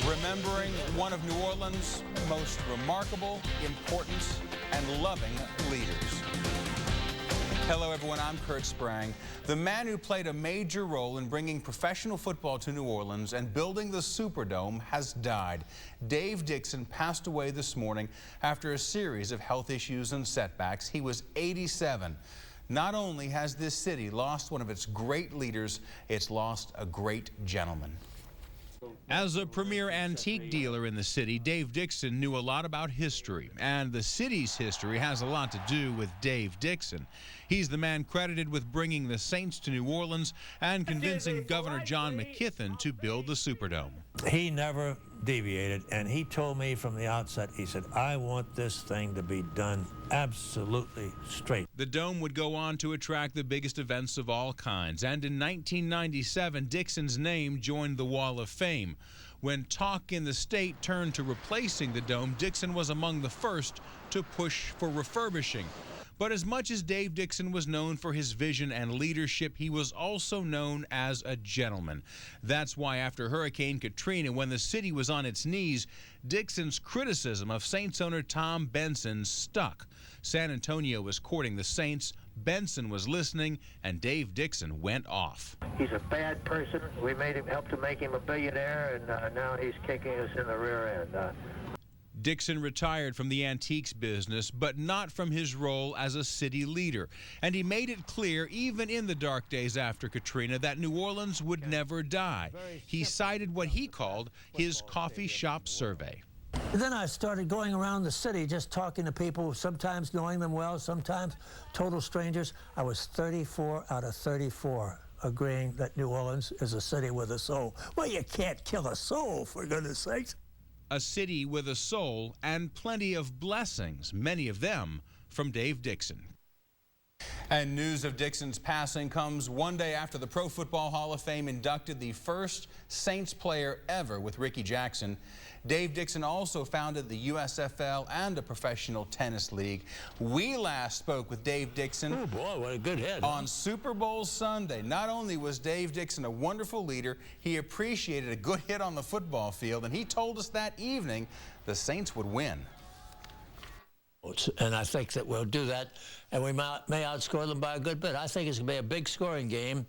remembering one of New Orleans' most remarkable, important, and loving leaders. Hello, everyone. I'm Kurt Sprang. The man who played a major role in bringing professional football to New Orleans and building the Superdome has died. Dave Dixon passed away this morning after a series of health issues and setbacks. He was 87. Not only has this city lost one of its great leaders, it's lost a great gentleman. As a premier antique dealer in the city, Dave Dixon knew a lot about history, and the city's history has a lot to do with Dave Dixon. He's the man credited with bringing the Saints to New Orleans and convincing Governor John McKithen to build the Superdome. He never deviated, and he told me from the outset, he said, I want this thing to be done absolutely straight. The dome would go on to attract the biggest events of all kinds, and in 1997, Dixon's name joined the Wall of Fame. When talk in the state turned to replacing the dome, Dixon was among the first to push for refurbishing. But as much as Dave Dixon was known for his vision and leadership, he was also known as a gentleman. That's why after Hurricane Katrina, when the city was on its knees, Dixon's criticism of Saints owner Tom Benson stuck. San Antonio was courting the Saints, Benson was listening, and Dave Dixon went off. He's a bad person. We helped to make him a billionaire, and now he's kicking us in the rear end. Dixon retired from the antiques business, but not from his role as a city leader. And he made it clear, even in the dark days after Katrina, that New Orleans would never die. He cited what he called his coffee shop survey. Then I started going around the city just talking to people, sometimes knowing them well, sometimes total strangers. I was 34 out of 34 agreeing that New Orleans is a city with a soul. Well, you can't kill a soul, for goodness sakes. A city with a soul and plenty of blessings, many of them from Dave Dixon. And news of Dixon's passing comes one day after the Pro Football Hall of Fame inducted the first Saints player ever with Ricky Jackson. Dave Dixon also founded the USFL and a professional tennis league. We last spoke with Dave Dixon oh boy, what a good head, on Super Bowl Sunday. Not only was Dave Dixon a wonderful leader, he appreciated a good hit on the football field, and he told us that evening the Saints would win. And I think that we'll do that, and we may outscore them by a good bit. I think it's going to be a big scoring game,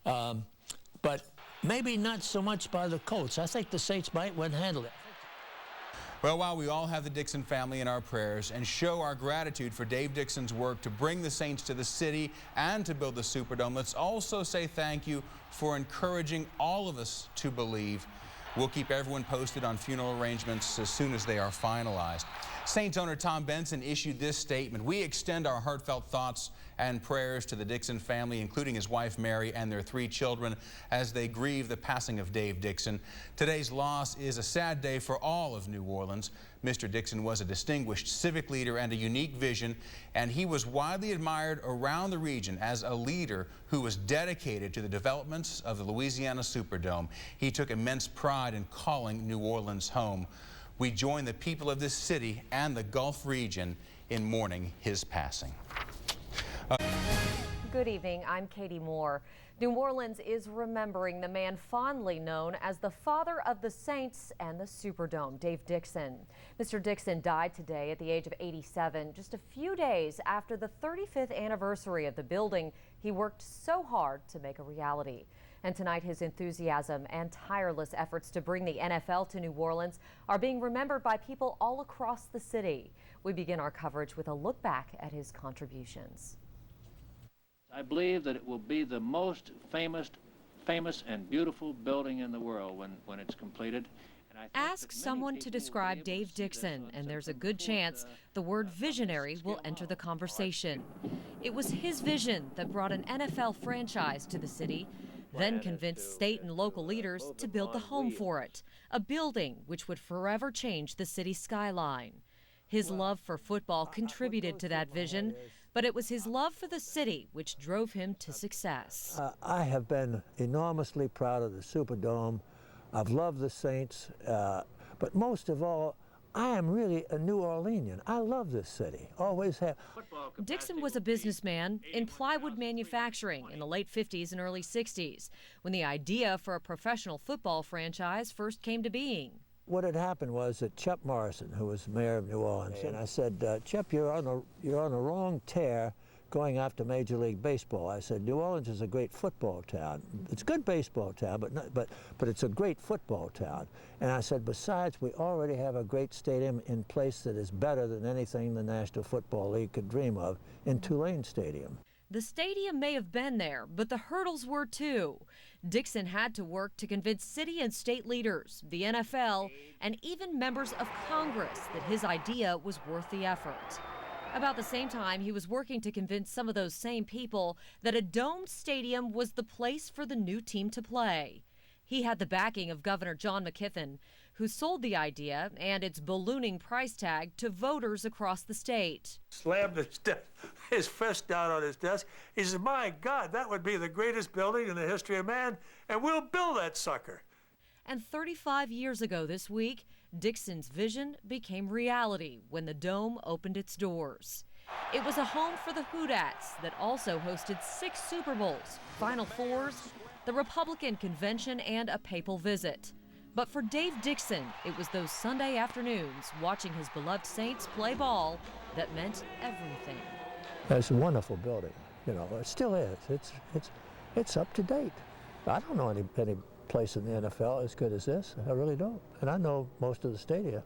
but maybe not so much by the Colts. I think the Saints might win handily. Well, while we all have the Dixon family in our prayers and show our gratitude for Dave Dixon's work to bring the Saints to the city and to build the Superdome, let's also say thank you for encouraging all of us to believe. We'll keep everyone posted on funeral arrangements as soon as they are finalized. Saints owner Tom Benson issued this statement. We extend our heartfelt thoughts and prayers to the Dixon family, including his wife Mary and their 3 children, as they grieve the passing of Dave Dixon. Today's loss is a sad day for all of New Orleans. Mr. Dixon was a distinguished civic leader and a unique vision, and he was widely admired around the region as a leader who was dedicated to the developments of the Louisiana Superdome. He took immense pride in calling New Orleans home. We join the people of this city and the Gulf region in mourning his passing. Good evening, I'm Katie Moore. New Orleans is remembering the man fondly known as the father of the Saints and the Superdome, Dave Dixon. Mr. Dixon died today at the age of 87, just a few days after the 35th anniversary of the building he worked so hard to make a reality. And tonight, his enthusiasm and tireless efforts to bring the NFL to New Orleans are being remembered by people all across the city. We begin our coverage with a look back at his contributions. I believe that it will be the most famous and beautiful building in the world when it's completed. And I think Ask someone to describe Dave Dixon, and there's a good chance the word visionary will enter the conversation. It was his vision that brought an NFL franchise to the city, then convinced state and local leaders to build the home for it, a building which would forever change the city's skyline. His love for football contributed to that vision, but it was his love for the city which drove him to success. I have been enormously proud of the Superdome. I've loved the Saints, but most of all, I am really a New Orleanian. I love this city, always have. Dixon was a businessman in plywood manufacturing in the late 50s and early 60s when the idea for a professional football franchise first came to being. What had happened was that Chuck Morrison, who was mayor of New Orleans, and I said, Chuck, you're on the wrong tear going after Major League Baseball. I said, New Orleans is a great football town. It's a good baseball town, but it's a great football town. And I said, besides, we already have a great stadium in place that is better than anything the National Football League could dream of in Tulane Stadium. The stadium may have been there, but the hurdles were too. Dixon had to work to convince city and state leaders, the NFL, and even members of Congress that his idea was worth the effort. About the same time, he was working to convince some of those same people that a domed stadium was the place for the new team to play. He had the backing of Governor John McKeithen, who sold the idea and its ballooning price tag to voters across the state. Slammed his fist down on his desk. He said, my God, that would be the greatest building in the history of man, and we'll build that sucker. And 35 years ago this week, Dixon's vision became reality when the Dome opened its doors. It was a home for the Hootats that also hosted 6 Super Bowls, Final Fours, the Republican convention, and a papal visit. But for Dave Dixon, it was those Sunday afternoons watching his beloved Saints play ball that meant everything. It's a wonderful building, you know, it still is. It's up to date. I don't know any place in the NFL as good as this. I really don't. And I know most of the stadia.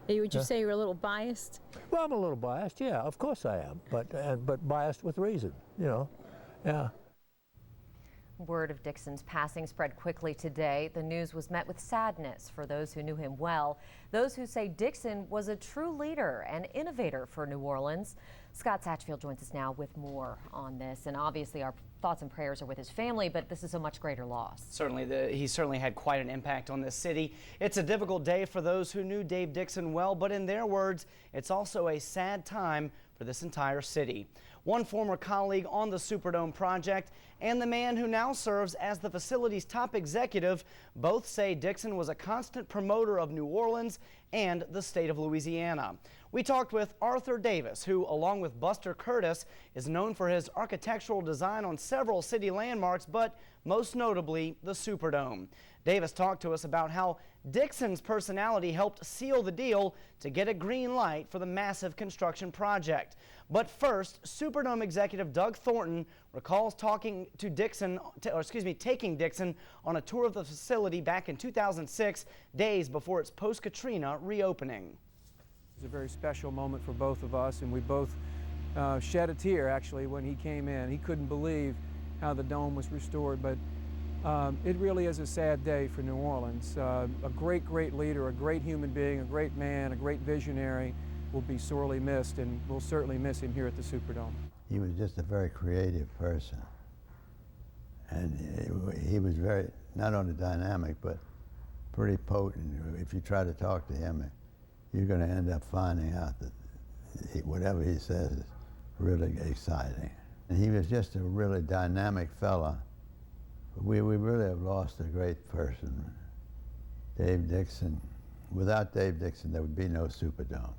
Would you say you're a little biased? Well, I'm a little biased, yeah, of course I am, but biased with reason, you know, yeah. Word of Dixon's passing spread quickly today. The news was met with sadness for those who knew him well, those who say Dixon was a true leader and innovator for New Orleans. Scott Satchfield joins us now with more on this, and obviously our thoughts and prayers are with his family, but this is a much greater loss. Certainly, he certainly had quite an impact on this city. It's a difficult day for those who knew Dave Dixon well, but in their words, it's also a sad time for this entire city. One former colleague on the Superdome project and the man who now serves as the facility's top executive both say Dixon was a constant promoter of New Orleans and the state of Louisiana. We talked with Arthur Davis, who, along with Buster Curtis, is known for his architectural design on several city landmarks, but most notably the Superdome. Davis talked to us about how Dixon's personality helped seal the deal to get a green light for the massive construction project. But first, Superdome executive Doug Thornton recalls taking Dixon on a tour of the facility back in 2006, days before its post-Katrina reopening. It was a very special moment for both of us, and we both shed a tear actually when he came in. He couldn't believe how the dome was restored, but it really is a sad day for New Orleans. A great leader, a great human being, a great man, a great visionary will be sorely missed, and we'll certainly miss him here at the Superdome. He was just a very creative person, and he was very, not only dynamic, but pretty potent. If you try to talk to him, you're going to end up finding out that whatever he says is really exciting. And he was just a really dynamic fella. We really have lost a great person, Dave Dixon. Without Dave Dixon, there would be no Superdome.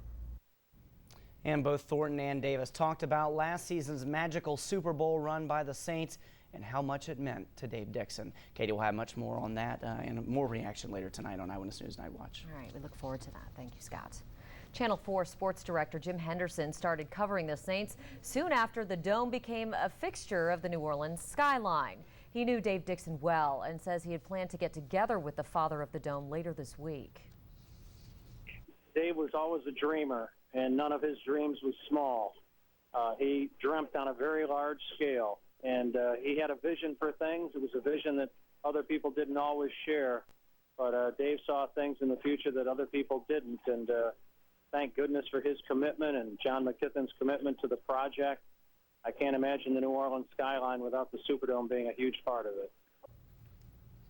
And both Thornton and Davis talked about last season's magical Super Bowl run by the Saints and how much it meant to Dave Dixon. Katie will have much more on that and more reaction later tonight on Eyewitness News Night Watch. All right, we look forward to that. Thank you, Scott. Channel 4 sports director Jim Henderson started covering the Saints soon after the Dome became a fixture of the New Orleans skyline. He knew Dave Dixon well and says he had planned to get together with the father of the Dome later this week. Dave was always a dreamer, and none of his dreams was small. He dreamt on a very large scale, and he had a vision for things. It was a vision that other people didn't always share, but Dave saw things in the future that other people didn't, and thank goodness for his commitment and John McKeithen's commitment to the project. I can't imagine the New Orleans skyline without the Superdome being a huge part of it.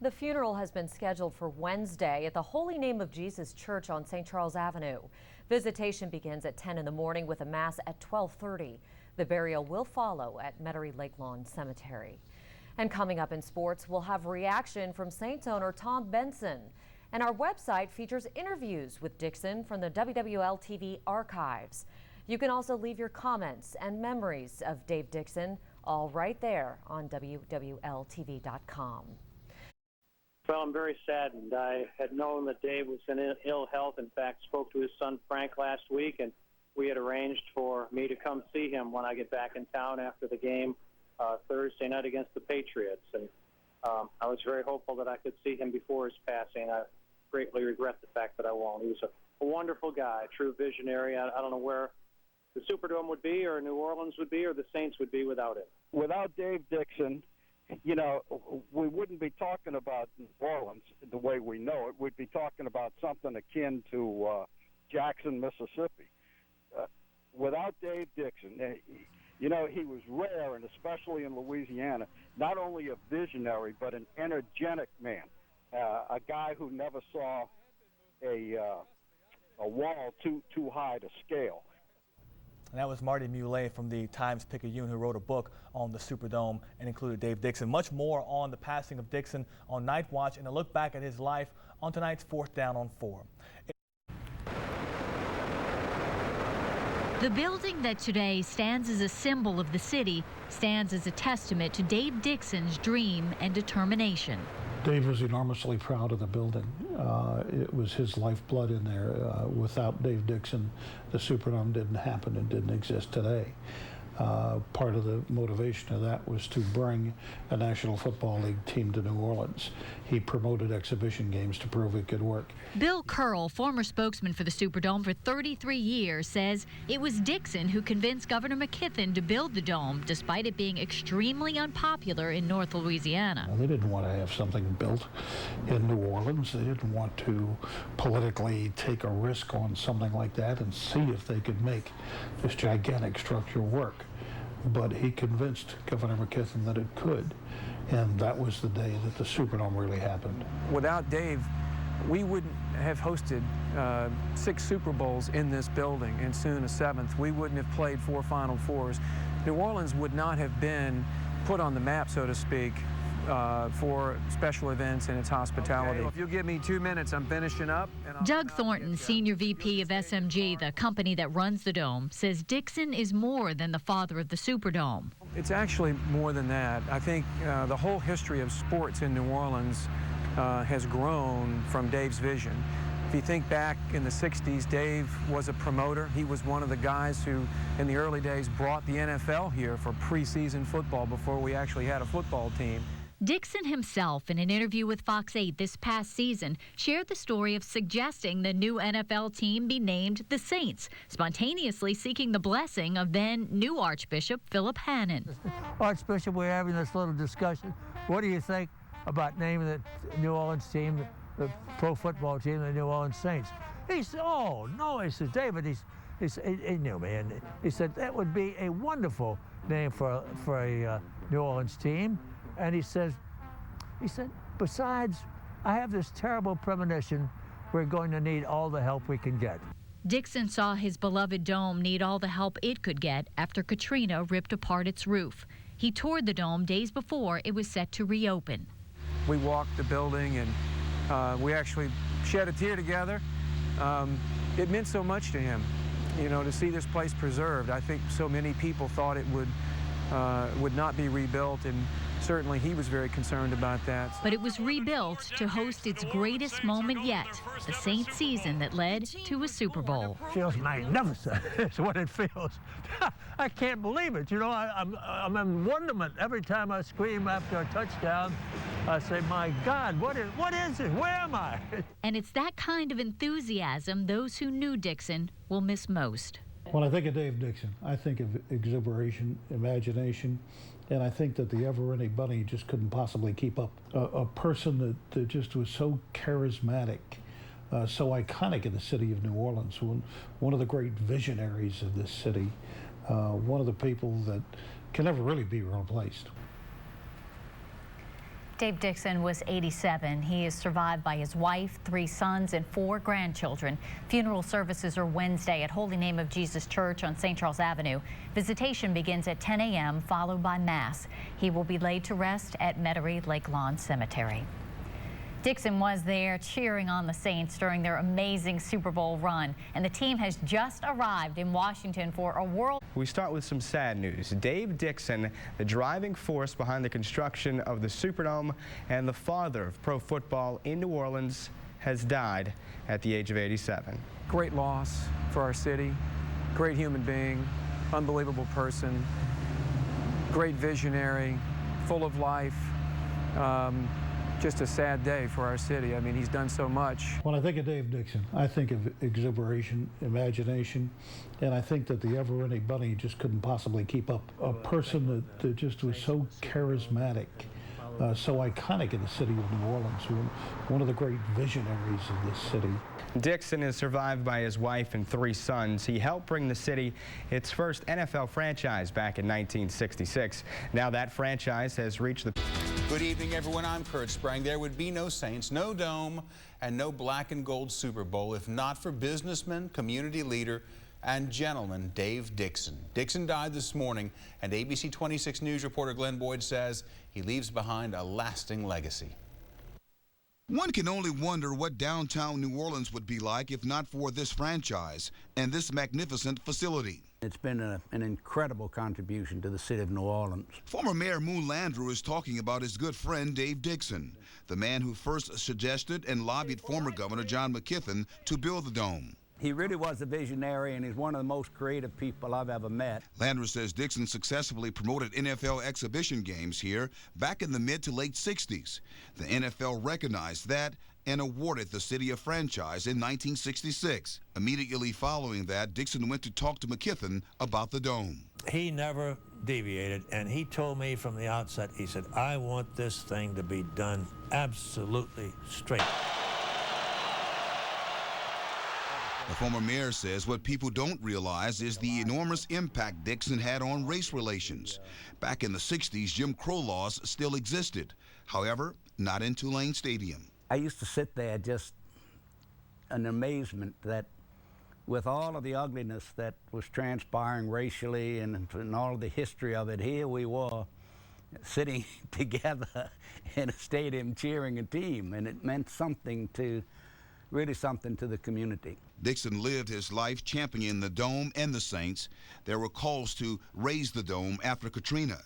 The funeral has been scheduled for Wednesday at the Holy Name of Jesus Church on St. Charles Avenue. Visitation begins at 10 in the morning with a mass at 12:30. The burial will follow at Metairie Lake Lawn Cemetery. And coming up in sports, we'll have reaction from Saints owner Tom Benson. And our website features interviews with Dixon from the WWL TV archives. You can also leave your comments and memories of Dave Dixon all right there on WWLTV.com. Well, I'm very saddened. I had known that Dave was in ill health. In fact, spoke to his son Frank last week, and we had arranged for me to come see him when I get back in town after the game Thursday night against the Patriots. And I was very hopeful that I could see him before his passing. I greatly regret the fact that I won't. He was a wonderful guy, a true visionary. I don't know where the Superdome would be, or New Orleans would be, or the Saints would be without him. Without Dave Dixon, you know, we wouldn't be talking about New Orleans the way we know it. We'd be talking about something akin to Jackson, Mississippi. Without Dave Dixon, you know, he was rare, and especially in Louisiana, not only a visionary, but an energetic man, a guy who never saw a wall too high to scale. And that was Marty Muley from the Times-Picayune, who wrote a book on the Superdome and included Dave Dixon. Much more on the passing of Dixon on Night Watch and a look back at his life on tonight's 4th Down on 4. The building that today stands as a symbol of the city stands as a testament to Dave Dixon's dream and determination. Dave was enormously proud of the building. It was his lifeblood in there. Without Dave Dixon, the Superdome didn't happen and didn't exist today. Part of the motivation of that was to bring a National Football League team to New Orleans. He promoted exhibition games to prove it could work. Bill Curl, former spokesman for the Superdome for 33 years, says it was Dixon who convinced Governor McKithen to build the dome, despite it being extremely unpopular in North Louisiana. They didn't want to have something built in New Orleans. They didn't want to politically take a risk on something like that and see if they could make this gigantic structure work. But he convinced Governor McKithen that it could, and that was the day that the Superdome really happened. Without Dave, we wouldn't have hosted 6 Super Bowls in this building, and soon a 7th. We wouldn't have played 4 Final Fours. New Orleans would not have been put on the map, so to speak, for special events and its hospitality. Okay, if you'll give me 2 minutes, I'm finishing up. Doug Thornton, Senior VP of SMG, the company that runs the Dome, says Dixon is more than the father of the Superdome. It's actually more than that. I think the whole history of sports in New Orleans has grown from Dave's vision. If you think back in the 60s, Dave was a promoter. He was one of the guys who, in the early days, brought the NFL here for preseason football before we actually had a football team. Dixon himself, in an interview with Fox 8 this past season, shared the story of suggesting the new NFL team be named the Saints, spontaneously seeking the blessing of then new Archbishop Philip Hannon. Archbishop, we're having this little discussion. What do you think about naming the New Orleans team, the pro football team, the New Orleans Saints? He said, oh, no. He said, David, he knew, man. He said, that would be a wonderful name for a New Orleans team. And he said, besides, I have this terrible premonition we're going to need all the help we can get. Dixon saw his beloved dome need all the help it could get after Katrina ripped apart its roof. He toured the dome days before it was set to reopen. We walked the building, and we actually shed a tear together. It meant so much to him, you know, to see this place preserved. I think so many people thought it would not be rebuilt, and certainly he was very concerned about that. But it was rebuilt to host its greatest moment yet, the Saints season that led to a Super Bowl. Feels magnificent. It's what it feels. I can't believe it. You know, I'm in wonderment every time I scream after a touchdown. I say, my God, what is it? Where am I? And it's that kind of enthusiasm those who knew Dixon will miss most. When I think of Dave Dixon, I think of exuberation, imagination, and I think that the ever-ready bunny just couldn't possibly keep up. A person that just was so charismatic, so iconic in the city of New Orleans, one of the great visionaries of this city, one of the people that can never really be replaced. Dave Dixon was 87. He is survived by his wife, 3 sons, and 4 grandchildren. Funeral services are Wednesday at Holy Name of Jesus Church on St. Charles Avenue. Visitation begins at 10 a.m., followed by Mass. He will be laid to rest at Metairie Lake Lawn Cemetery. Dixon was there cheering on the Saints during their amazing Super Bowl run, and the team has just arrived in Washington for a world. We start with some sad news. Dave Dixon, the driving force behind the construction of the Superdome and the father of pro football in New Orleans, has died at the age of 87. Great loss for our city, great human being, unbelievable person, great visionary, full of life. Just a sad day for our city. I mean, he's done so much. When I think of Dave Dixon, I think of exuberation, imagination, and I think that the ever-ready bunny just couldn't possibly keep up. A person that just was so charismatic, so iconic in the city of New Orleans, one of the great visionaries of this city. Dixon is survived by his wife and 3 sons. He helped bring the city its first NFL franchise back in 1966. Now that franchise has reached the... Good evening, everyone. I'm Kurt Sprang. There would be no Saints, no Dome, and no black and gold Super Bowl if not for businessman, community leader, and gentleman Dave Dixon. Dixon died this morning, and ABC 26 News reporter Glenn Boyd says he leaves behind a lasting legacy. One can only wonder what downtown New Orleans would be like if not for this franchise and this magnificent facility. It's been an incredible contribution to the city of New Orleans. Former Mayor Moon Landrieu is talking about his good friend Dave Dixon, the man who first suggested and lobbied former Governor John McKeithen to build the dome. He really was a visionary, and he's one of the most creative people I've ever met. Landrieu says Dixon successfully promoted NFL exhibition games here back in the mid to late 60s. The NFL recognized that and awarded the city a franchise in 1966. Immediately following that, Dixon went to talk to McKeithen about the dome. He never deviated, and he told me from the outset, he said, I want this thing to be done absolutely straight. The former mayor says what people don't realize is the enormous impact Dixon had on race relations. Back in the 60s, Jim Crow laws still existed. However, not in Tulane Stadium. I used to sit there just in amazement that with all of the ugliness that was transpiring racially and all of the history of it, here we were sitting together in a stadium cheering a team, and it meant something to, really something to the community. Dixon lived his life championing the Dome and the Saints. There were calls to raise the Dome after Katrina.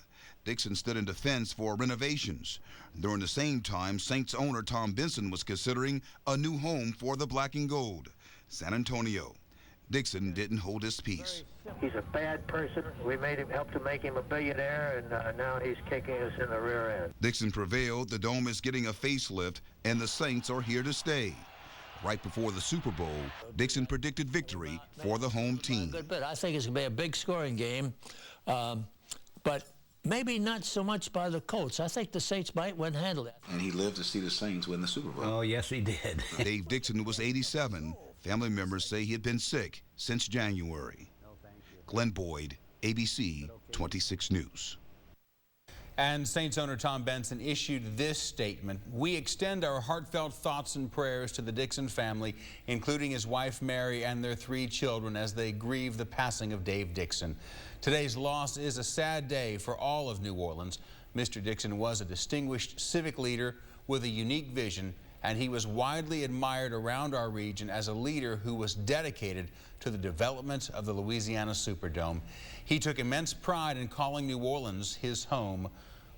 Dixon stood in defense for renovations. During the same time, Saints owner Tom Benson was considering a new home for the black and gold. San Antonio. Dixon didn't hold his peace. He's a bad person. We helped to make him a billionaire, and now he's kicking us in the rear end. Dixon prevailed. The Dome is getting a facelift, and the Saints are here to stay. Right before the Super Bowl, Dixon predicted victory for the home team. Good bit. I think it's going to be a big scoring game, but maybe not so much by the Colts. I think the Saints might win handle it. And he lived to see the Saints win the Super Bowl. Oh, yes, he did. Dave Dixon was 87. Family members say he had been sick since January. Glenn Boyd, ABC 26 News. And Saints owner Tom Benson issued this statement. We extend our heartfelt thoughts and prayers to the Dixon family, including his wife Mary and their 3 children, as they grieve the passing of Dave Dixon. Today's loss is a sad day for all of New Orleans. Mr. Dixon was a distinguished civic leader with a unique vision, and he was widely admired around our region as a leader who was dedicated to the development of the Louisiana Superdome. He took immense pride in calling New Orleans his home.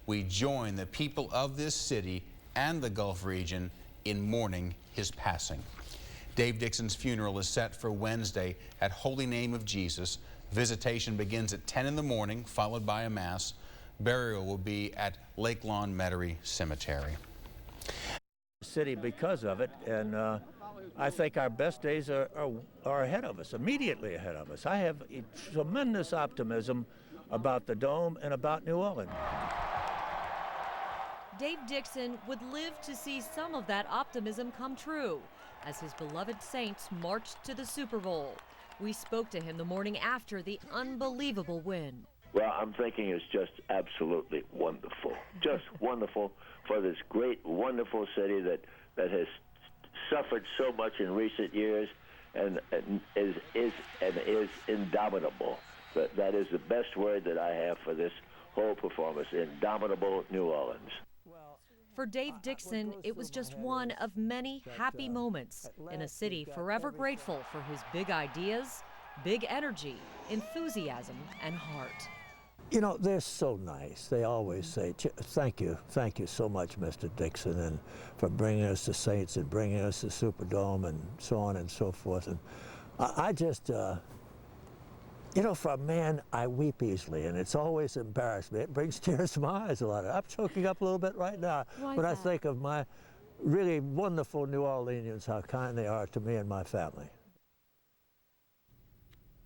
We join the people of this city and the Gulf region in mourning his passing. Dave Dixon's funeral is set for Wednesday at Holy Name of Jesus. Visitation begins at 10 in the morning, followed by a mass. Burial will be at Lake Lawn Metairie Cemetery. City because of it, and I think our best days are ahead of us, immediately ahead of us. I have a tremendous optimism about the Dome and about New Orleans. Dave Dixon would live to see some of that optimism come true as his beloved Saints marched to the Super Bowl. We spoke to him the morning after the unbelievable win. Well, I'm thinking it's just absolutely wonderful. Just wonderful for this great, wonderful city that has suffered so much in recent years and is indomitable. But that is the best word that I have for this whole performance, indomitable New Orleans. For Dave Dixon, it was just one of many happy moments in a city forever grateful for his big ideas, big energy, enthusiasm, and heart. You know, they're so nice. They always say, thank you so much, Mr. Dixon, and for bringing us the Saints and bringing us the Superdome and so on and so forth. And I just, you know, for a man, I weep easily, and it's always embarrassed me. It brings tears to my eyes a lot. I'm choking up a little bit right now when I think of my really wonderful New Orleanians, how kind they are to me and my family.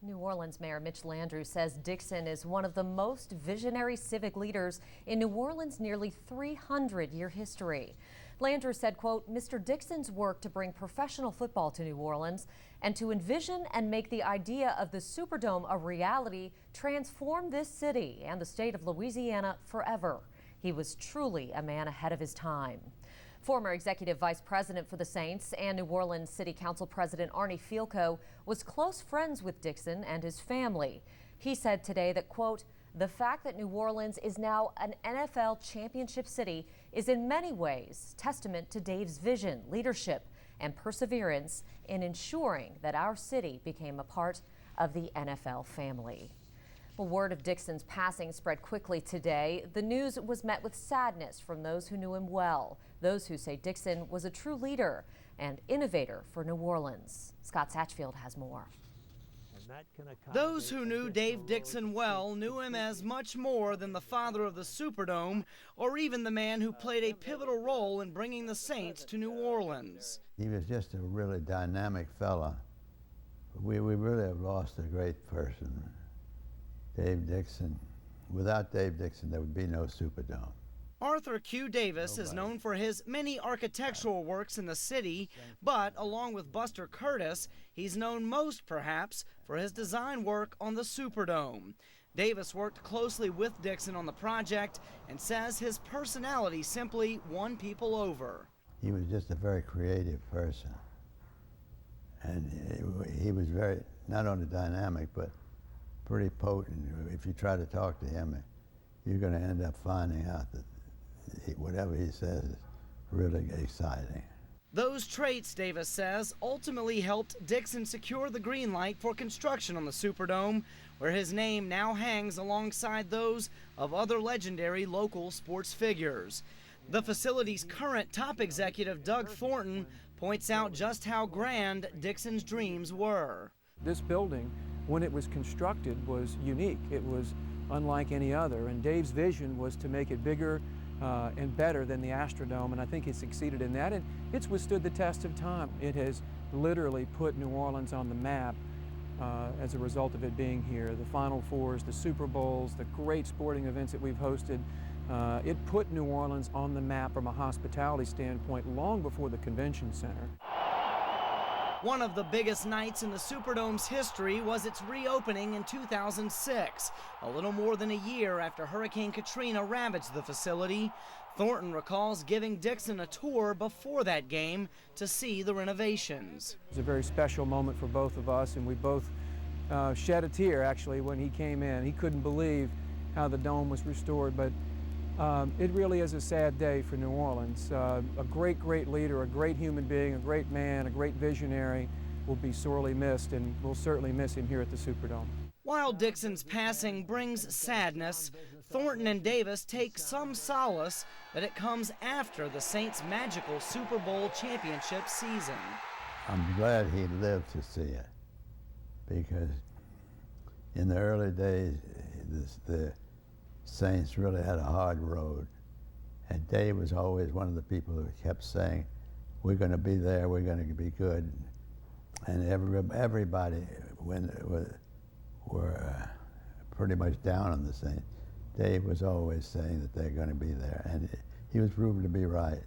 New Orleans Mayor Mitch Landrieu says Dixon is one of the most visionary civic leaders in New Orleans' nearly 300-year history. Landrieu said, quote, Mr. Dixon's work to bring professional football to New Orleans and to envision and make the idea of the Superdome a reality transformed this city and the state of Louisiana forever. He was truly a man ahead of his time. Former Executive Vice President for the Saints and New Orleans City Council President Arnie Fielkow was close friends with Dixon and his family. He said today that, quote, the fact that New Orleans is now an NFL championship city is in many ways testament to Dave's vision, leadership, and perseverance in ensuring that our city became a part of the NFL family. Well, word of Dixon's passing spread quickly today. The news was met with sadness from those who knew him well, those who say Dixon was a true leader and innovator for New Orleans. Scott Satchfield has more. Those who knew Dave Dixon well knew him as much more than the father of the Superdome or even the man who played a pivotal role in bringing the Saints to New Orleans. He was just a really dynamic fella. We really have lost a great person. Dave Dixon. Without Dave Dixon, there would be no Superdome. Arthur Q. Davis is known for his many architectural works in the city, but along with Buster Curtis, he's known most perhaps for his design work on the Superdome. Davis worked closely with Dixon on the project and says his personality simply won people over. He was just a very creative person. And he was very, not only dynamic, but pretty potent. If you try to talk to him, you're going to end up finding out that whatever he says is really exciting. Those traits, Davis says, ultimately helped Dixon secure the green light for construction on the Superdome, where his name now hangs alongside those of other legendary local sports figures. The facility's current top executive, Doug Thornton, points out just how grand Dixon's dreams were. This building, when it was constructed, was unique. It was unlike any other, and Dave's vision was to make it bigger and better than the Astrodome, and I think he succeeded in that, and it's withstood the test of time. It has literally put New Orleans on the map as a result of it being here. The Final Fours, the Super Bowls, the great sporting events that we've hosted, it put New Orleans on the map from a hospitality standpoint long before the convention center. One of the biggest nights in the Superdome's history was its reopening in 2006, a little more than a year after Hurricane Katrina ravaged the facility. Thornton recalls giving Dixon a tour before that game to see the renovations. It was a very special moment for both of us, and we both shed a tear, actually, when he came in. He couldn't believe how the dome was restored, but it really is a sad day for New Orleans. A great, great leader, a great human being, a great man, a great visionary will be sorely missed, and we'll certainly miss him here at the Superdome. While Dixon's passing brings sadness, Thornton and Davis take some solace that it comes after the Saints' magical Super Bowl championship season. I'm glad he lived to see it, because in the early days, the Saints really had a hard road, and Dave was always one of the people who kept saying, we're going to be there, we're going to be good, and everybody were pretty much down on the Saints. Dave was always saying that they're going to be there, and he was proven to be right.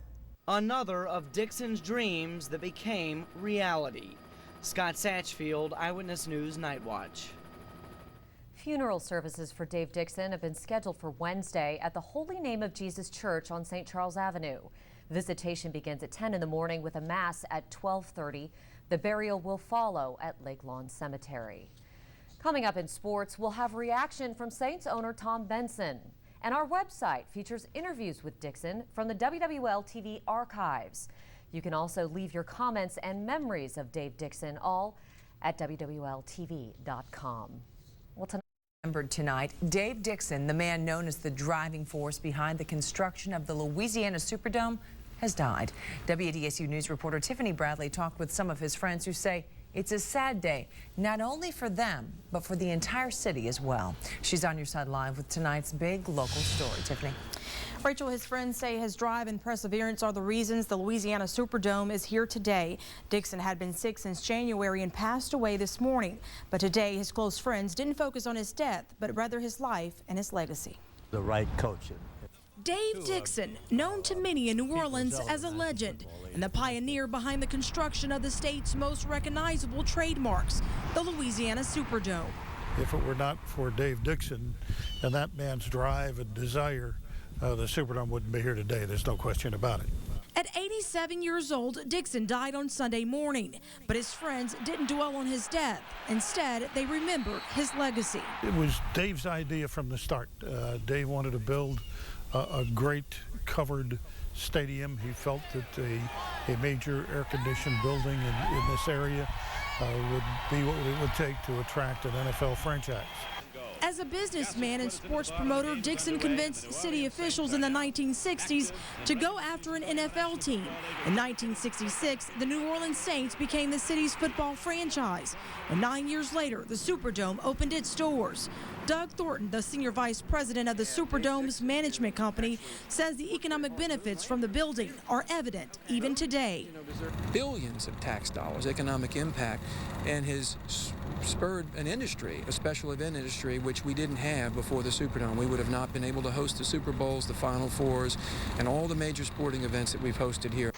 Another of Dixon's dreams that became reality. Scott Satchfield, Eyewitness News Night Watch. Funeral services for Dave Dixon have been scheduled for Wednesday at the Holy Name of Jesus Church on St. Charles Avenue. Visitation begins at 10 in the morning with a mass at 12:30. The burial will follow at Lake Lawn Cemetery. Coming up in sports, we'll have reaction from Saints owner Tom Benson And our website features interviews with Dixon from the WWL TV archives. You can also leave your comments and memories of Dave Dixon all at WWLTV.com. Well, Remembered tonight, Dave Dixon, the man known as the driving force behind the construction of the Louisiana Superdome, has died. WDSU News reporter Tiffany Bradley talked with some of his friends who say it's a sad day, not only for them, but for the entire city as well. She's on your side live with tonight's big local story. Tiffany. Rachel, his friends say his drive and perseverance are the reasons the Louisiana Superdome is here today. Dixon had been sick since January and passed away this morning. But today, his close friends didn't focus on his death, but rather his life and his legacy. The right coaching. Dave Dixon, known to many in New Orleans as a legend and the pioneer behind the construction of the state's most recognizable trademarks, the Louisiana Superdome. If it were not for Dave Dixon and that man's drive and desire, the Superdome wouldn't be here today. There's no question about it. At 87 years old, Dixon died on Sunday morning, but his friends didn't dwell on his death. Instead, they remembered his legacy. It was Dave's idea from the start. Dave wanted to build a great covered stadium. He felt that a major air-conditioned building in this area would be what it would take to attract an NFL franchise. As a businessman and sports promoter, Dixon convinced city officials in the 1960s to go after an NFL team. In 1966, the New Orleans Saints became the city's football franchise. And 9 years later, the Superdome opened its doors. Doug Thornton, the senior vice president of the Superdome's management company, says the economic benefits from the building are evident even today. Billions of tax dollars, economic impact, and has spurred an industry, a special event industry, which we didn't have before the Superdome. We would have not been able to host the Super Bowls, the Final Fours, and all the major sporting events that we've hosted here.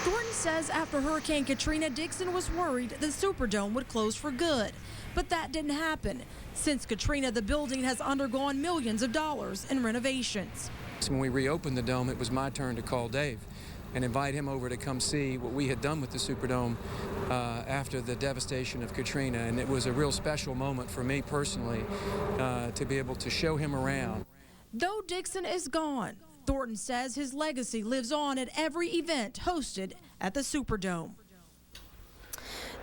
Thornton says after Hurricane Katrina, Dixon was worried the Superdome would close for good. But that didn't happen. Since Katrina, the building has undergone millions of dollars in renovations. When we reopened the Dome, it was my turn to call Dave and invite him over to come see what we had done with the Superdome after the devastation of Katrina. And it was a real special moment for me personally to be able to show him around. Though Dixon is gone, Thornton says his legacy lives on at every event hosted at the Superdome.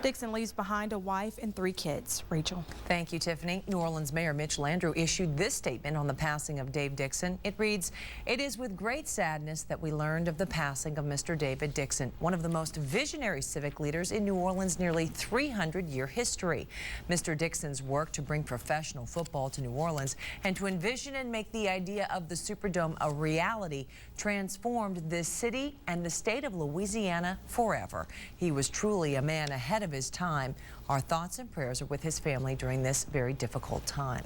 Dixon leaves behind a wife and 3 kids. Rachel. Thank you, Tiffany. New Orleans Mayor Mitch Landrieu issued this statement on the passing of Dave Dixon. It reads, "It is with great sadness that we learned of the passing of Mr. David Dixon, one of the most visionary civic leaders in New Orleans' nearly 300-year history. Mr. Dixon's work to bring professional football to New Orleans and to envision and make the idea of the Superdome a reality transformed this city and the state of Louisiana forever. He was truly a man ahead of his time. Our thoughts and prayers are with his family during this very difficult time."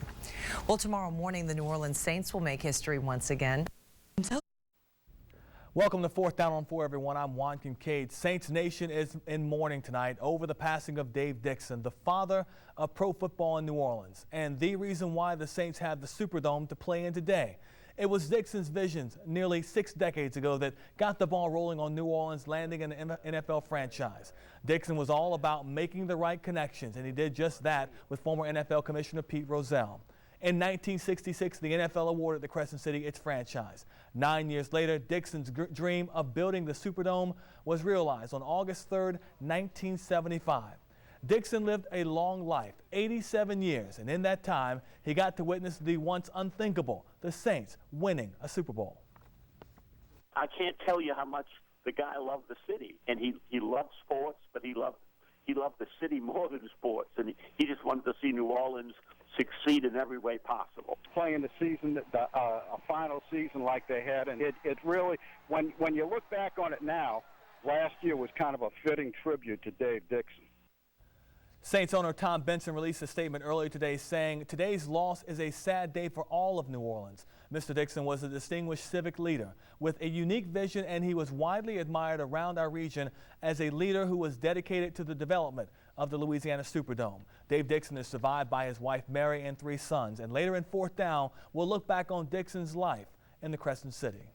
Well, tomorrow morning, the New Orleans Saints will make history once again. Welcome to 4th Down on 4, everyone. I'm Juan Kincaid. Saints Nation is in mourning tonight over the passing of Dave Dixon, the father of pro football in New Orleans, and the reason why the Saints have the Superdome to play in today. It was Dixon's visions nearly 6 decades ago that got the ball rolling on New Orleans landing an NFL franchise. Dixon was all about making the right connections, and he did just that with former NFL Commissioner Pete Rozelle. In 1966, the NFL awarded the Crescent City its franchise. 9 years later, Dixon's dream of building the Superdome was realized on August 3rd, 1975. Dixon lived a long life, 87 years, and in that time, he got to witness the once unthinkable, the Saints winning a Super Bowl. I can't tell you how much the guy loved the city, and he loved sports, but he loved the city more than sports, and he just wanted to see New Orleans succeed in every way possible. Playing the season, a final season like they had, and it really, when you look back on it now, last year was kind of a fitting tribute to Dave Dixon. Saints owner Tom Benson released a statement earlier today saying, "Today's loss is a sad day for all of New Orleans. Mr. Dixon was a distinguished civic leader with a unique vision, and he was widely admired around our region as a leader who was dedicated to the development of the Louisiana Superdome." Dave Dixon is survived by his wife Mary and 3 sons, and later in 4th Down, we'll look back on Dixon's life in the Crescent City.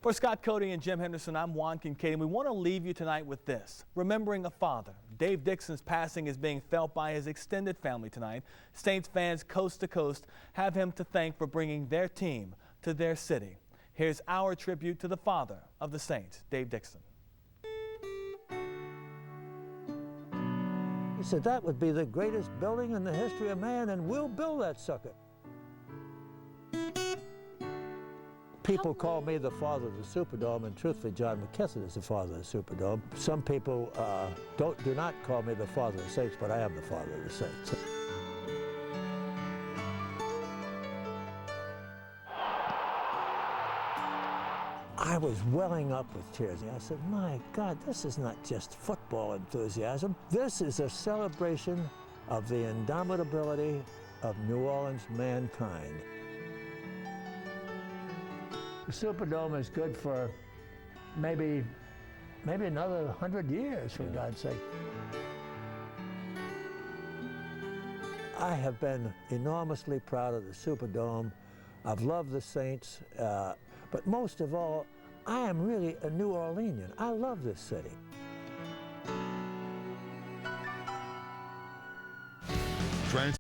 For Scott Cody and Jim Henderson, I'm Juan Kincaid, and we want to leave you tonight with this, remembering a father, Dave Dixon's passing is being felt by his extended family tonight. Saints fans coast to coast have him to thank for bringing their team to their city. Here's our tribute to the father of the Saints, Dave Dixon. He said that would be the greatest building in the history of man, and we'll build that sucker. People call me the father of the Superdome, and truthfully, John McKesson is the father of the Superdome. Some people do not call me the father of the Saints, but I am the father of the Saints. I was welling up with tears. I said, my God, this is not just football enthusiasm. This is a celebration of the indomitability of New Orleans mankind. The Superdome is good for maybe another 100 years, for God's sake. I have been enormously proud of the Superdome. I've loved the Saints, but most of all, I am really a New Orleanian. I love this city.